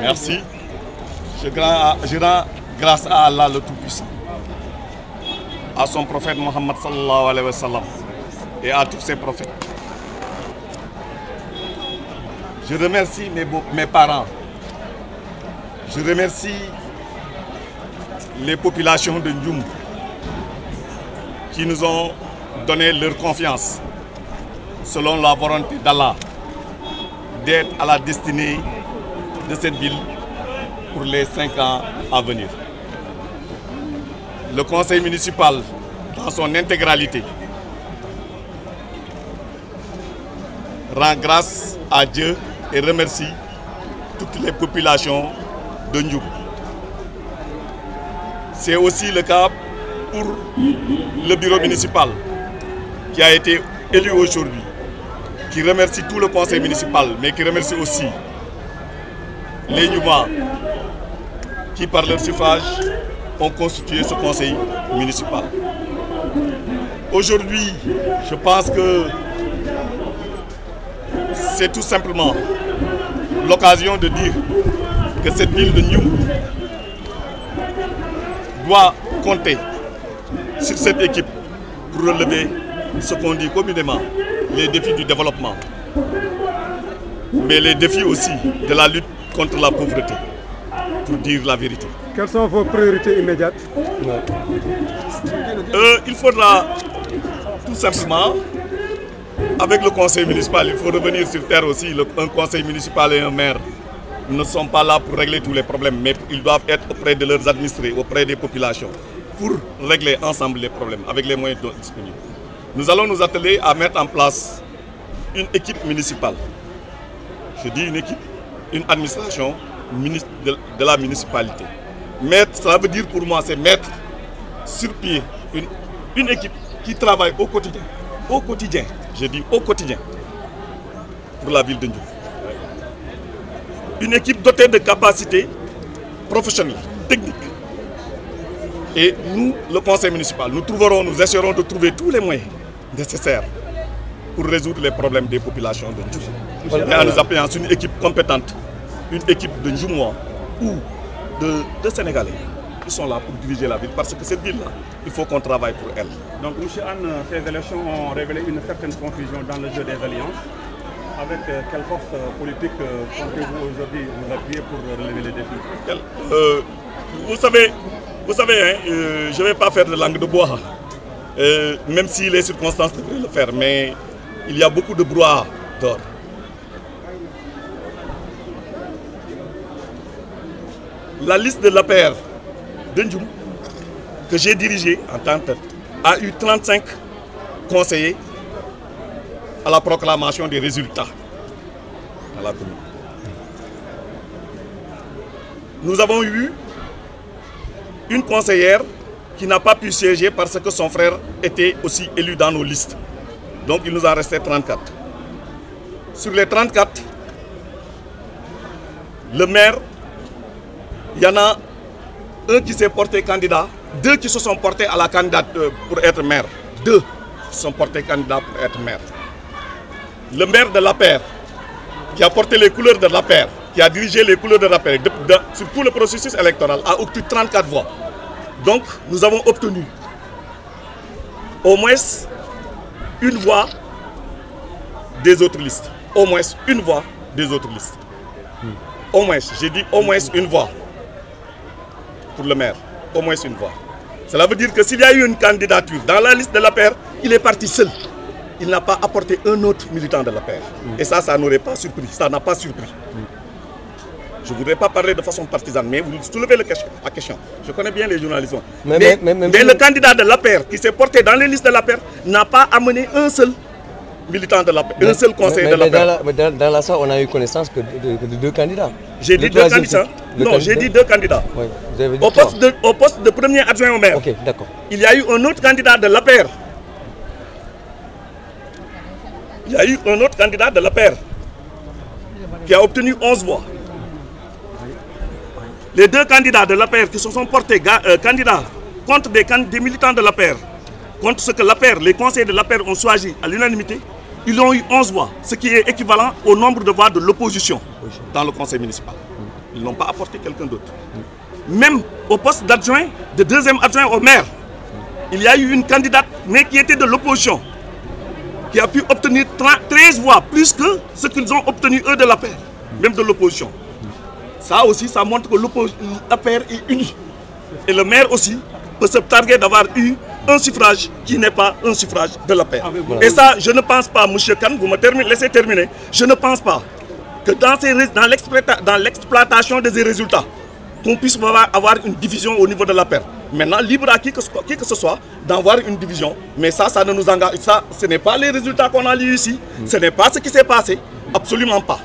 Merci. Je rends grâce à Allah le Tout-Puissant, à son prophète Mohammed sallallahu alayhi wa sallam et à tous ses prophètes. Je remercie mes parents. Je remercie les populations de Ndioum qui nous ont donné leur confiance selon la volonté d'Allah d'être à la destinée de cette ville pour les 5 ans à venir. Le conseil municipal dans son intégralité rend grâce à Dieu et remercie toutes les populations de Ndioum. C'est aussi le cas pour le bureau municipal qui a été élu aujourd'hui, qui remercie tout le conseil municipal, mais qui remercie aussi les Ndioumans qui, par leur suffrage, ont constitué ce conseil municipal. Aujourd'hui, je pense que c'est tout simplement l'occasion de dire que cette ville de Ndioum doit compter sur cette équipe pour relever ce qu'on dit communément les défis du développement, mais les défis aussi de la lutte contre la pauvreté, pour dire la vérité. Quelles sont vos priorités immédiates? Il faudra tout simplement, avec le conseil municipal, il faut revenir sur terre aussi. Un conseil municipal et un maire ne sont pas là pour régler tous les problèmes, mais ils doivent être auprès de leurs administrés, auprès des populations, pour régler ensemble les problèmes avec les moyens disponibles. Nous allons nous atteler à mettre en place une équipe municipale. Je dis une équipe, une administration de la municipalité. Mettre, cela veut dire pour moi, c'est mettre sur pied une équipe qui travaille au quotidien, je dis au quotidien, pour la ville de Ndioum. Une équipe dotée de capacités professionnelles, techniques. Et nous, le conseil municipal, nous essaierons de trouver tous les moyens nécessaires pour résoudre les problèmes des populations de Ndioum. Et en nous appuyant sur une équipe compétente, une équipe de Ndjoumois ou de Sénégalais qui sont là pour diriger la ville, parce que cette ville-là, il faut qu'on travaille pour elle. Donc, M. Anne, ces élections ont révélé une certaine confusion dans le jeu des alliances. Avec quelle force politique comptez-vous aujourd'hui vous appuyer pour relever les défis? Vous savez, hein, je ne vais pas faire de langue de bois, même si les circonstances devraient le faire, mais il y a beaucoup de brouhaha dehors. La liste de l'APR de Ndioum, que j'ai dirigée en tant que tête, a eu 35 conseillers à la proclamation des résultats dans la commune. Nous avons eu une conseillère qui n'a pas pu siéger parce que son frère était aussi élu dans nos listes. Donc il nous en restait 34. Sur les 34, le maire, il y en a un qui s'est porté candidat, 2 qui se sont portés à la candidature pour être maire. 2 qui sont portés candidats pour être maire. Le maire de l'APR, qui a porté les couleurs de l'APR, qui a dirigé les couleurs de l'APR sur tout le processus électoral, a obtenu 34 voix. Donc, nous avons obtenu au moins une voix des autres listes. Au moins une voix des autres listes. Au moins, j'ai dit au moins une voix pour le maire. Au moins une voix. Cela veut dire que s'il y a eu une candidature dans la liste de l'APR, il est parti seul. Il n'a pas apporté un autre militant de l'APR. Et ça n'aurait pas surpris. Ça n'a pas surpris. Je ne voudrais pas parler de façon partisane, mais vous soulevez la question. Je connais bien les journalistes. Mais le candidat de l'APR qui s'est porté dans les listes de l'APR n'a pas amené un seul militant de l'APR, un seul conseiller de l'APR. Mais dans la salle, on a eu connaissance que de 2 candidats. J'ai dit 2 candidats. Non, j'ai dit 2 candidats. Oui, au poste de premier adjoint au maire. Ok, d'accord. Il y a eu un autre candidat de l'APR. Il y a eu un autre candidat de l'APR qui a obtenu 11 voix. Les 2 candidats de l'APR qui se sont portés candidats contre des militants de l'APR, contre ce que l'APR, les conseils de l'APR ont choisi à l'unanimité, ils ont eu 11 voix, ce qui est équivalent au nombre de voix de l'opposition dans le conseil municipal. Ils n'ont pas apporté quelqu'un d'autre. Même au poste d'adjoint, de deuxième adjoint au maire, il y a eu une candidate, mais qui était de l'opposition, qui a pu obtenir 13 voix, plus que ce qu'ils ont obtenu eux de la paire, même de l'opposition. Ça aussi, ça montre que la paire est unie. Et le maire aussi peut se targuer d'avoir eu un suffrage qui n'est pas un suffrage de la paire. Et ça, je ne pense pas, M. Khan, vous me laissez terminer, je ne pense pas que dans l'exploitation de ces résultats, qu'on puisse avoir une division au niveau de la paire. Maintenant, libre à qui que ce soit d'avoir une division, mais ça ne nous engage, ça, ce n'est pas les résultats qu'on a lus ici, ce n'est pas ce qui s'est passé, absolument pas.